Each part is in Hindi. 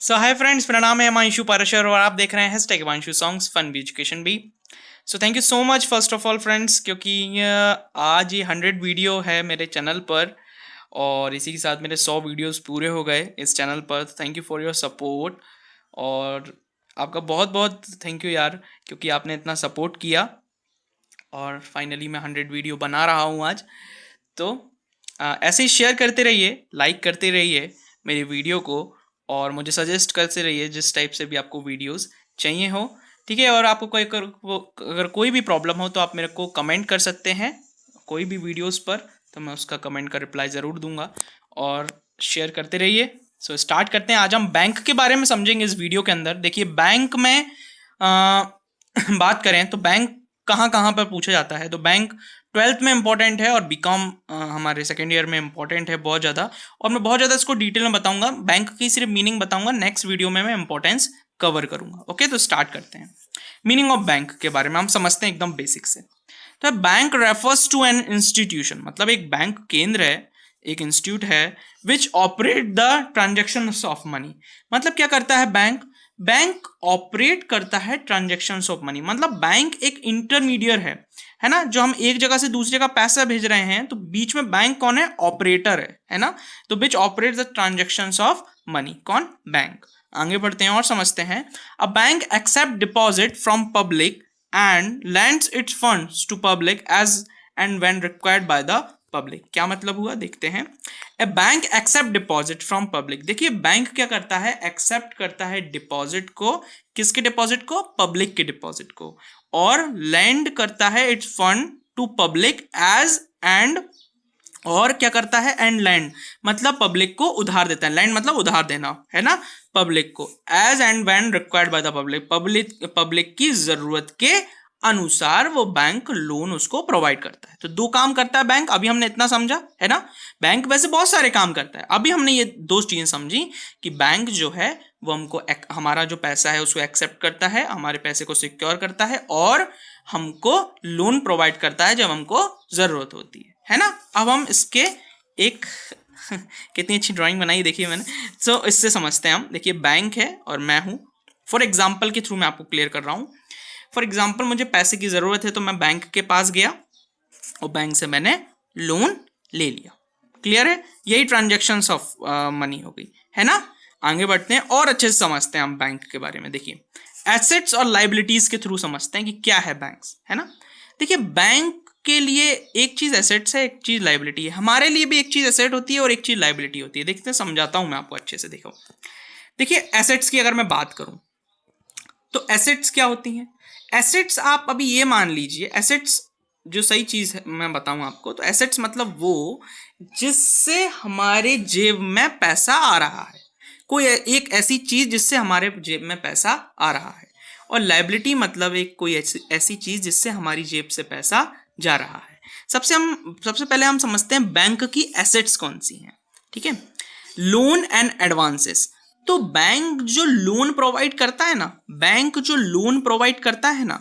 सो हाय फ्रेंड्स, मेरा नाम है हिमांशु पाराशर और आप देख रहे हैं हैशटैग हिमांशु सॉन्ग्स फन भी एजुकेशन भी। So thank you so much first of all friends, क्योंकि आज ये 100 वीडियो है मेरे चैनल पर और इसी के साथ मेरे 100 वीडियोस पूरे हो गए इस चैनल पर। Thank you for your support और आपका बहुत बहुत थैंक यू यार, क्योंकि आपने इतना सपोर्ट किया और फाइनली मैं 100 वीडियो बना रहा हूँ आज। तो ऐसे ही शेयर करते रहिए, लाइक करते रहिए मेरी वीडियो को और मुझे सजेस्ट करते रहिए जिस टाइप से भी आपको वीडियोस चाहिए हो, ठीक है। और आपको अगर कोई भी प्रॉब्लम हो तो आप मेरे को कमेंट कर सकते हैं कोई भी वीडियोस पर, तो मैं उसका कमेंट का रिप्लाई ज़रूर दूंगा। और शेयर करते रहिए। सो स्टार्ट करते हैं। आज हम बैंक के बारे में समझेंगे इस वीडियो के अंदर। देखिए, बैंक में बात करें तो बैंक कहाँ कहाँ पर पूछा जाता है, तो बैंक 12th में इंपॉर्टेंट है और बीकॉम हमारे सेकेंड ईयर में इंपॉर्टेंट है बहुत ज़्यादा। और मैं बहुत ज़्यादा इसको डिटेल में बताऊंगा, बैंक की सिर्फ मीनिंग बताऊंगा, नेक्स्ट वीडियो में मैं इंपॉर्टेंस कवर करूंगा। ओके, तो स्टार्ट करते हैं। मीनिंग ऑफ बैंक के बारे में हम समझते हैं एकदम बेसिक से। तो bank refers to an institution, मतलब एक बैंक केंद्र है, एक इंस्टीट्यूट है which operate the transaction of money. मतलब क्या करता है बैंक? बैंक ऑपरेट करता है ट्रांजेक्शन ऑफ मनी। मतलब बैंक एक इंटरमीडियर है ना, जो हम एक जगह से दूसरी जगह पैसा भेज रहे हैं तो बीच में बैंक कौन है? ऑपरेटर है ना। तो which operate the transaction of money, कौन? बैंक। आगे बढ़ते हैं और समझते हैं। A bank accept deposit from public and lends its funds to public as and when required by the public। क्या मतलब हुआ, देखते हैं। A bank accept deposit from public. देखिए, बैंक क्या करता है? एक्सेप्ट करता है डिपॉजिट को। किसके डिपॉजिट को? पब्लिक के डिपॉजिट को। और लैंड करता है its fund to public as and, और क्या करता है? एंड लैंड मतलब पब्लिक को उधार देता है। लैंड मतलब उधार देना, है ना, पब्लिक को। As and when required by the public, public की जरूरत के अनुसार वो बैंक लोन उसको प्रोवाइड करता है। तो दो काम करता है बैंक, अभी हमने इतना समझा है ना। बैंक वैसे बहुत सारे काम करता है, अभी हमने ये दो चीजें समझी कि बैंक जो है वो हमको हमारा जो पैसा है उसको एक्सेप्ट करता है, हमारे पैसे को सिक्योर करता है और हमको लोन प्रोवाइड करता है जब हमको जरूरत होती है ना। अब हम इसके एक कितनी अच्छी ड्राइंग बनाई देखिए मैंने। सो इससे समझते हैं हम। देखिए, बैंक है और मैं हूं। फॉर एग्जाम्पल के थ्रू मैं आपको क्लियर कर रहा हूं। फॉर एग्जाम्पल, मुझे पैसे की जरूरत है तो मैं बैंक के पास गया और बैंक से मैंने लोन ले लिया। क्लियर है? यही ट्रांजेक्शन ऑफ मनी हो गई, है ना। आगे बढ़ते हैं और अच्छे से समझते हैं हम बैंक के बारे में। देखिए, एसेट्स और लाइबिलिटीज के थ्रू समझते हैं कि क्या है बैंक्स, है ना। देखिए, बैंक के लिए एक चीज एसेट्स है, एक चीज लाइबिलिटी है। हमारे लिए भी एक चीज एसेट होती है और एक चीज लाइबिलिटी होती है। देखते हैं, समझाता हूं मैं आपको अच्छे से। देखो, देखिए, एसेट्स की अगर मैं बात करूं तो एसेट्स क्या होती हैं? एसेट्स आप अभी ये मान लीजिए, एसेट्स जो सही चीज है मैं बताऊं आपको, तो एसेट्स मतलब वो जिससे हमारे जेब में पैसा आ रहा है। कोई एक ऐसी चीज जिससे हमारे जेब में पैसा आ रहा है। और लाइबिलिटी मतलब एक कोई ऐसी चीज जिससे हमारी जेब से पैसा जा रहा है। सबसे पहले हम समझते हैं बैंक की एसेट्स कौन सी हैं, ठीक है। Loan and advances. तो बैंक जो लोन प्रोवाइड करता है ना, बैंक जो लोन प्रोवाइड करता है ना,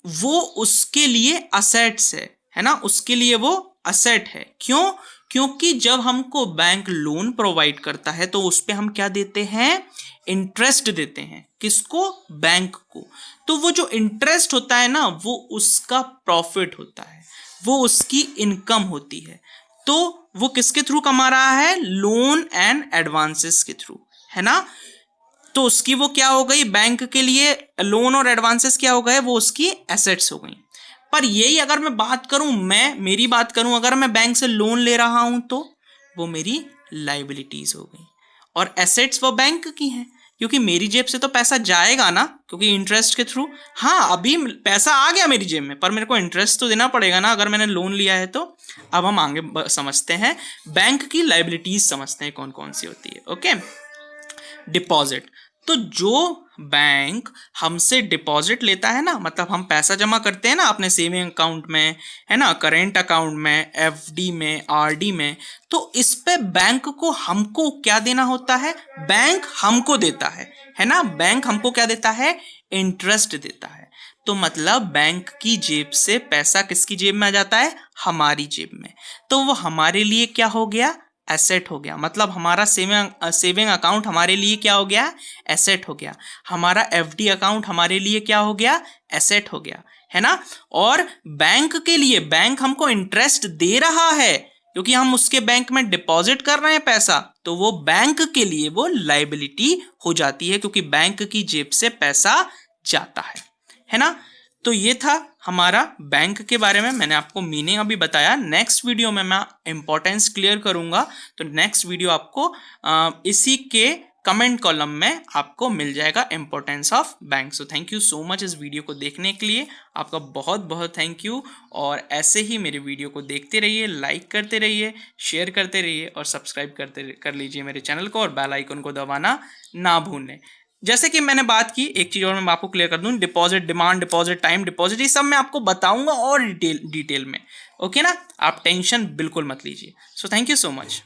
वो उसके लिए असेट्स है ना, उसके लिए वो असेट है। क्यों? क्योंकि जब हमको बैंक लोन प्रोवाइड करता है तो उस पे हम क्या देते हैं? इंटरेस्ट देते हैं। किसको? बैंक को। तो वो जो इंटरेस्ट होता है ना, वो उसका प्रॉफिट होता है, वो उसकी इनकम होती है। तो वो किसके थ्रू कमा रहा है? लोन एंड एडवांसेस के थ्रू, है ना। तो उसकी वो क्या हो गई? बैंक के लिए लोन और एडवांसेस क्या हो गए? वो उसकी एसेट्स हो गई। पर यही अगर मैं बात करूं, मेरी बात करूं, अगर मैं बैंक से लोन ले रहा हूं तो वो मेरी लाइबिलिटीज हो गई और एसेट्स वो बैंक की हैं, क्योंकि मेरी जेब से तो पैसा जाएगा ना, क्योंकि इंटरेस्ट के थ्रू। हाँ, अभी पैसा आ गया मेरी जेब में, पर मेरे को इंटरेस्ट तो देना पड़ेगा ना अगर मैंने लोन लिया है तो। अब हम आगे समझते हैं, बैंक की लाइबिलिटीज समझते हैं कौन कौन सी होती है। Okay, deposit. तो जो बैंक हमसे डिपॉजिट लेता है ना, मतलब हम पैसा जमा करते हैं ना अपने सेविंग अकाउंट में, है ना, करेंट अकाउंट में, एफडी में, आरडी में, तो इस पे बैंक को हमको क्या देना होता है? बैंक हमको देता है ना। बैंक हमको क्या देता है? इंटरेस्ट देता है। तो मतलब बैंक की जेब से पैसा किसकी जेब में आ जाता है? हमारी जेब में। तो वो हमारे लिए क्या हो गया? एसेट हो गया। मतलब हमारा सेविंग अकाउंट हमारे लिए क्या हो गया, एसेट हो गया। हमारा एफडी अकाउंट हमारे लिए क्या हो गया, एसेट हो गया, है ना। और बैंक के लिए, बैंक हमको इंटरेस्ट दे रहा है क्योंकि हम उसके बैंक में डिपॉजिट कर रहे हैं पैसा, तो वो बैंक के लिए वो लायबिलिटी हो जाती है क्योंकि बैंक की जेब से पैसा जाता है ना। तो ये था हमारा बैंक के बारे में, मैंने आपको मीनिंग अभी बताया। नेक्स्ट वीडियो में मैं इंपॉर्टेंस क्लियर करूंगा, तो नेक्स्ट वीडियो आपको इसी के कमेंट कॉलम में आपको मिल जाएगा importance of bank. So thank you so much इस वीडियो को देखने के लिए, आपका बहुत बहुत थैंक यू। और ऐसे ही मेरे वीडियो को देखते रहिए, लाइक करते रहिए, शेयर करते रहिए और सब्सक्राइब कर लीजिए मेरे चैनल को, और बेल आइकन को दबाना ना भूलें। जैसे कि मैंने बात की, एक चीज और मैं आपको क्लियर कर दूं, deposit, demand deposit, time deposit, ये सब मैं आपको बताऊंगा और डिटेल में। ओके ना, आप टेंशन बिल्कुल मत लीजिए। So thank you so much.